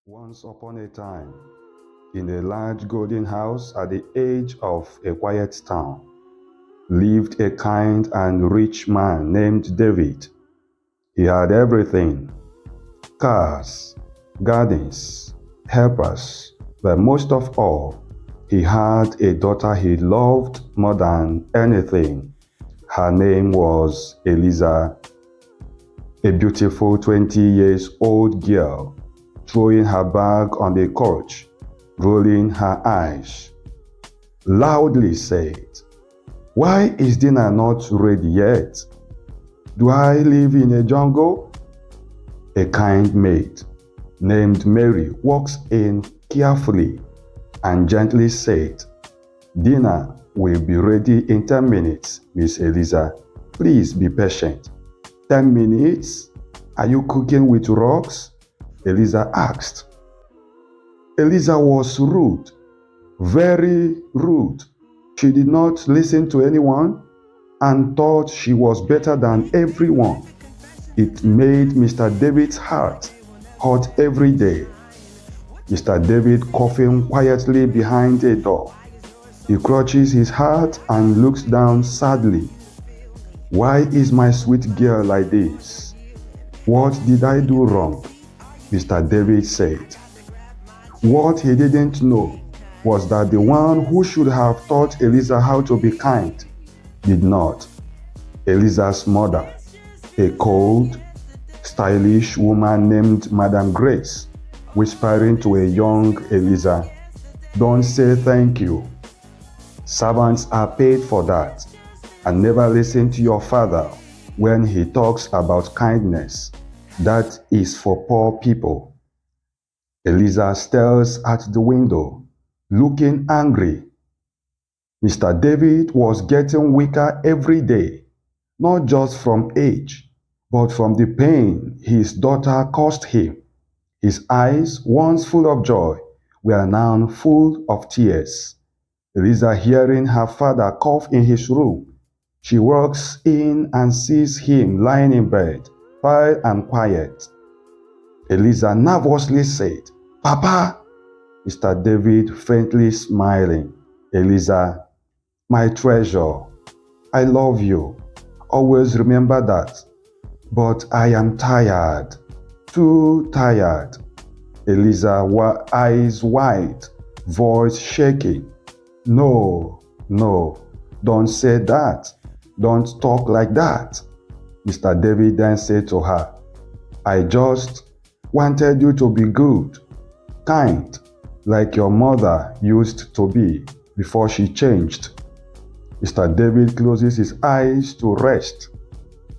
Once upon a time, in a large golden house at the edge of a quiet town, lived a kind and rich man named David. He had everything: cars, gardens, helpers, but most of all, he had a daughter he loved more than anything. Her name was Eliza, a beautiful 20 years old girl, throwing her bag on the couch, rolling her eyes, loudly said, "Why is dinner not ready yet? Do I live in a jungle?" A kind maid named Mary walks in carefully and gently said, "Dinner will be ready in 10 minutes, Miss Eliza. Please be patient." 10 minutes? Are you cooking with rocks? Eliza asked. Eliza was rude, very rude. She did not listen to anyone and thought she was better than everyone. It made Mr. David's heart hot every day. Mr. David coughing quietly behind a door. He clutches his heart and looks down sadly. Why is my sweet girl like this? What did I do wrong? Mr. David said. What he didn't know was that the one who should have taught Eliza how to be kind did not. Eliza's mother, a cold, stylish woman named Madame Grace, whispering to a young Eliza, "Don't say thank you. Servants are paid for that. And never listen to your father when he talks about kindness. That is for poor people." Eliza stares at the window, looking angry. Mr. David was getting weaker every day, not just from age, but from the pain his daughter caused him. His eyes, once full of joy, were now full of tears. Eliza, hearing her father cough in his room, she walks in and sees him lying in bed, pale and quiet. Eliza nervously said, "Papa!" Mr. David faintly smiling. Eliza, "My treasure, I love you. Always remember that. But I am tired, too tired." Eliza, eyes wide, voice shaking. "No, no, don't say that. Don't talk like that." Mr. David then said to her, "I just wanted you to be good, kind, like your mother used to be before she changed." Mr. David closes his eyes to rest.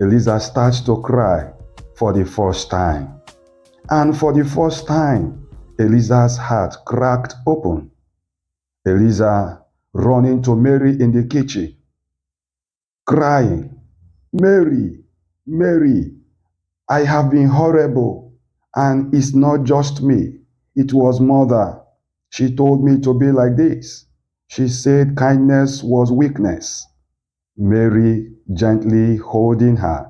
Eliza starts to cry for the first time. And for the first time, Eliza's heart cracked open. Eliza running to Mary in the kitchen, crying, "Mary, Mary, I have been horrible, and it's not just me. It was mother. She told me to be like this. She said kindness was weakness." Mary gently holding her,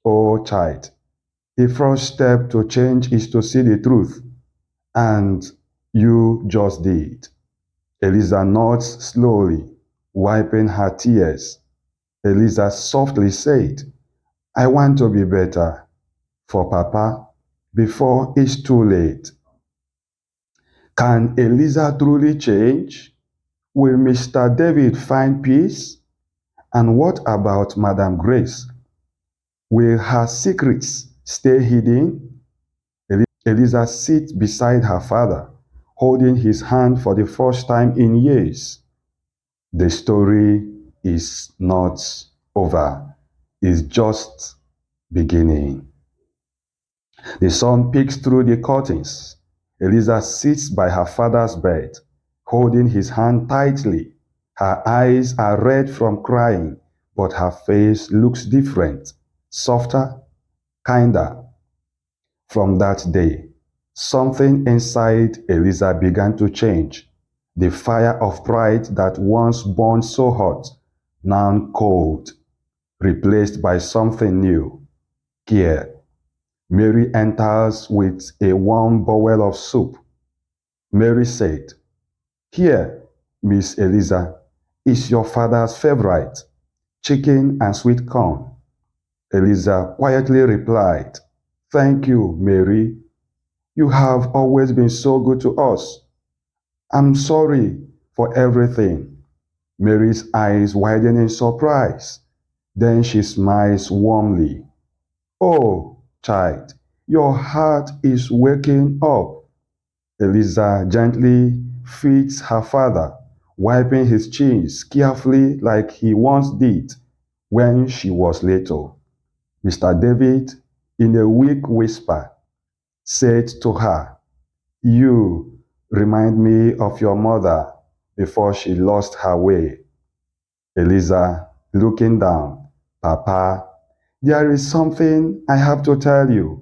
"Oh, child, the first step to change is to see the truth, and you just did." Eliza nods slowly, wiping her tears. Eliza softly said, "I want to be better for Papa before it's too late." Can Eliza truly change? Will Mr. David find peace? And what about Madame Grace? Will her secrets stay hidden? Eliza sits beside her father, holding his hand for the first time in years. The story is not over. It's just beginning. The sun peeks through the curtains. Eliza sits by her father's bed, holding his hand tightly. Her eyes are red from crying, but her face looks different, softer, kinder. From that day, something inside Eliza began to change. The fire of pride that once burned so hot, now cold, replaced by something new, care. Mary enters with a warm bowl of soup. Mary said, "Here, Miss Eliza, is your father's favorite, chicken and sweet corn." Eliza quietly replied, "Thank you, Mary. You have always been so good to us. I'm sorry for everything." Mary's eyes widen in surprise. Then she smiles warmly. "Oh, child, your heart is waking up." Eliza gently feeds her father, wiping his chins carefully like he once did when she was little. Mr. David, in a weak whisper, said to her, "You remind me of your mother before she lost her way." Eliza, looking down, "Papa, there is something I have to tell you.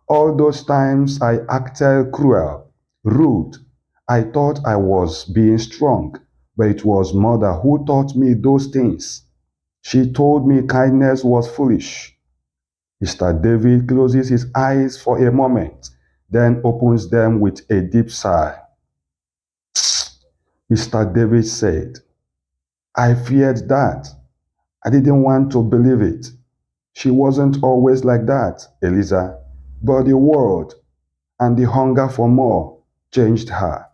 All those times I acted cruel, rude, I thought I was being strong, but it was mother who taught me those things. She told me kindness was foolish." Mr. David closes his eyes for a moment, then opens them with a deep sigh. Mr. David said, "I feared that. I didn't want to believe it. She wasn't always like that, Eliza, but the world and the hunger for more changed her."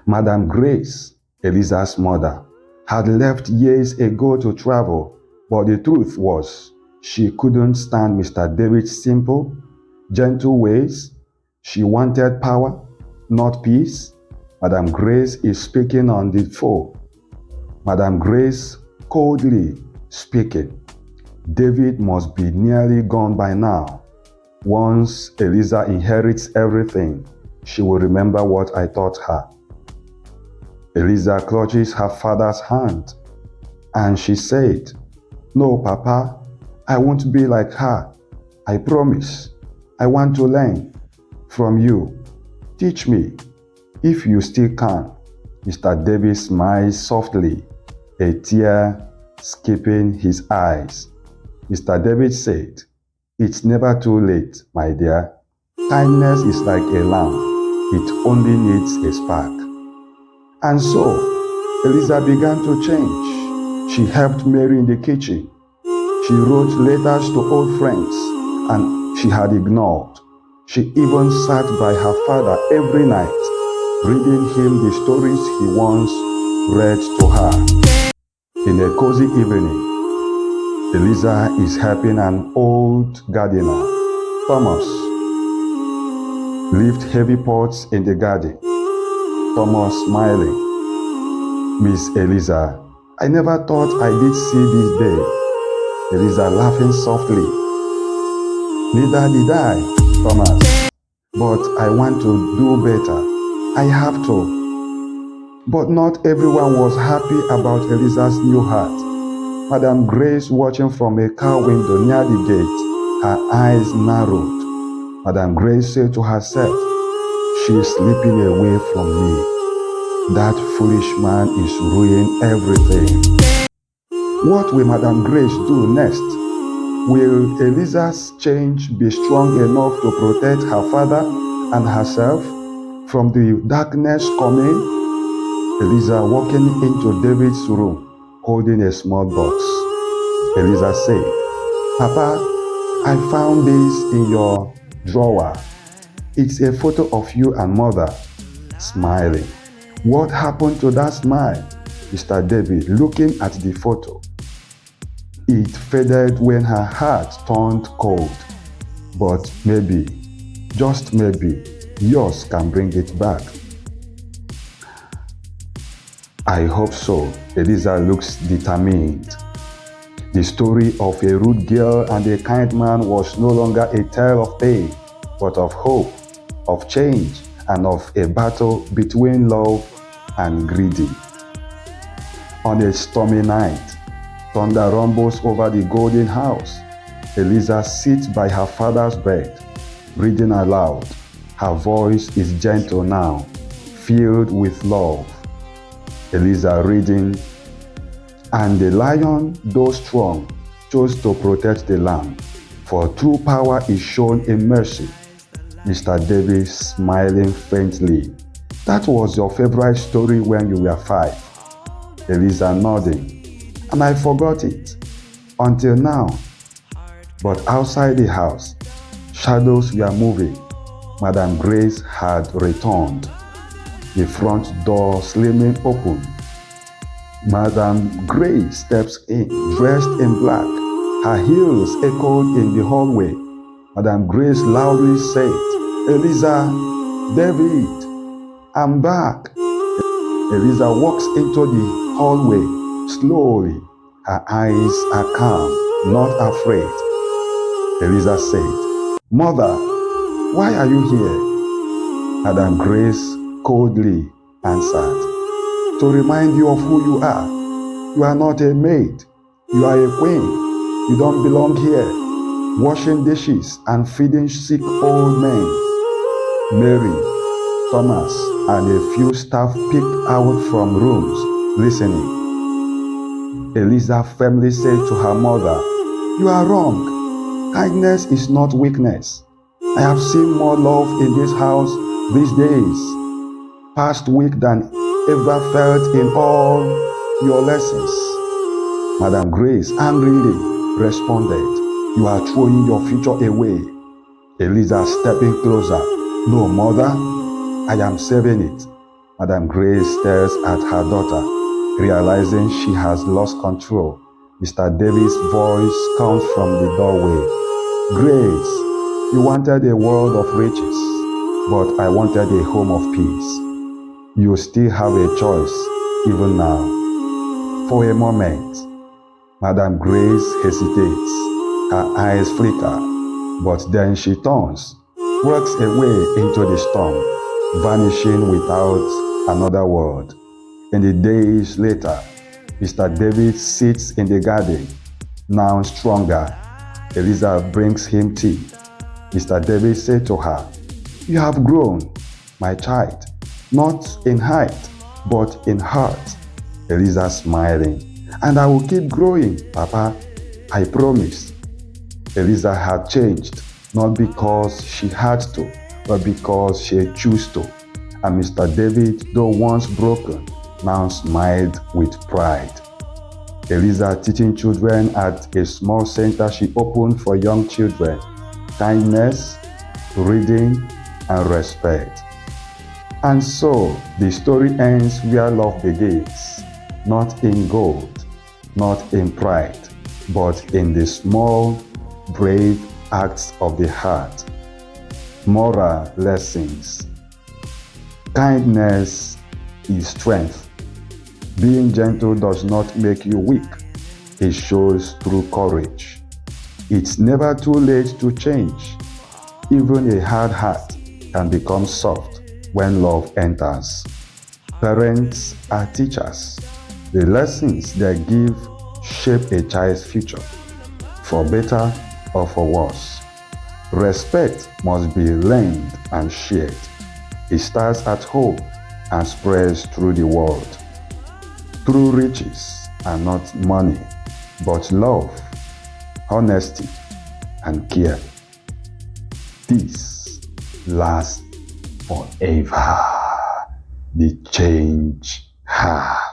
Madame Grace, Eliza's mother, had left years ago to travel, but the truth was she couldn't stand Mr. David's simple, gentle ways. She wanted power, not peace. Madame Grace is speaking on the phone. Madame Grace coldly speaking. "David must be nearly gone by now. Once Eliza inherits everything, she will remember what I taught her." Eliza clutches her father's hand, and she said, "No, Papa, I won't be like her. I promise. I want to learn from you. Teach me, if you still can." Mr. David smiles softly, a tear skipping his eyes. Mr. David said, "It's never too late, my dear. Kindness is like a lamp. It only needs a spark." And so, Eliza began to change. She helped Mary in the kitchen. She wrote letters to old friends and she had ignored. She even sat by her father every night, reading him the stories he once read to her. In a cozy evening, Eliza is helping an old gardener, Thomas, lift heavy pots in the garden. Thomas smiling. "Miss Eliza, I never thought I did see this day." Eliza laughing softly. "Neither did I, Thomas. But I want to do better. I have to." But not everyone was happy about Eliza's new hat. Madame Grace, watching from a car window near the gate, her eyes narrowed. Madame Grace said to herself, "She is slipping away from me. That foolish man is ruining everything." What will Madame Grace do next? Will Eliza's change be strong enough to protect her father and herself from the darkness coming? Eliza walking into David's room, holding a small box. Eliza said, "Papa, I found this in your drawer. It's a photo of you and mother." Smiling. "What happened to that smile?" Mr. David looking at the photo. "It faded when her heart turned cold. But maybe, just maybe, yours can bring it back." "I hope so." Eliza looks determined. The story of a rude girl and a kind man was no longer a tale of pain, but of hope, of change, and of a battle between love and greedy. On a stormy night, thunder rumbles over the golden house. Eliza sits by her father's bed, reading aloud. Her voice is gentle now, filled with love. Eliza reading, "And the lion, though strong, chose to protect the lamb. For true power is shown in mercy. Mr. Davis smiling faintly. That was your favorite story when you were 5. Eliza nodding. And I forgot it. Until now. But outside the house, shadows were moving. Madam Grace had returned. The front door slamming open. Madam Grace steps in, dressed in black. Her heels echoed in the hallway. Madam Grace loudly said, "Eliza, David, I'm back." Eliza walks into the hallway slowly. Her eyes are calm, not afraid. Eliza said, "Mother, why are you here?" Madam Grace coldly answered, "To remind you of who you are. You are not a maid. You are a queen. You don't belong here, washing dishes and feeding sick old men." Mary, Thomas, and a few staff peeked out from rooms, listening. Eliza firmly said to her mother, "You are wrong. Kindness is not weakness. I have seen more love in this house these days, past week, than ever felt in all your lessons." Madam Grace angrily responded, "You are throwing your future away." Eliza stepping closer, "No, mother, I am saving it." Madam Grace stares at her daughter, realizing she has lost control. Mr. Davis' voice comes from the doorway. "Grace, you wanted a world of riches, but I wanted a home of peace. You still have a choice, even now." For a moment, Madam Grace hesitates. Her eyes flicker, but then she turns, walks away into the storm, vanishing without another word. In the days later, Mr. David sits in the garden, now stronger. Eliza brings him tea. Mr. David said to her, "You have grown, my child, not in height, but in heart." Eliza smiling, "And I will keep growing, Papa, I promise." Eliza had changed, not because she had to, but because she chose to. And Mr. David, though once broken, now smiled with pride. Eliza teaching children at a small center she opened for young children. Kindness, reading, and respect. And so, the story ends where love begins. Not in gold, not in pride, but in the small, brave acts of the heart. Moral lessons. Kindness is strength. Being gentle does not make you weak. It shows true courage. It's never too late to change. Even a hard heart can become soft when love enters. Parents are teachers. The lessons they give shape a child's future, for better or for worse. Respect must be learned and shared. It starts at home and spreads through the world. True riches are not money, but love, honesty, and care. This lasts forever. The change has.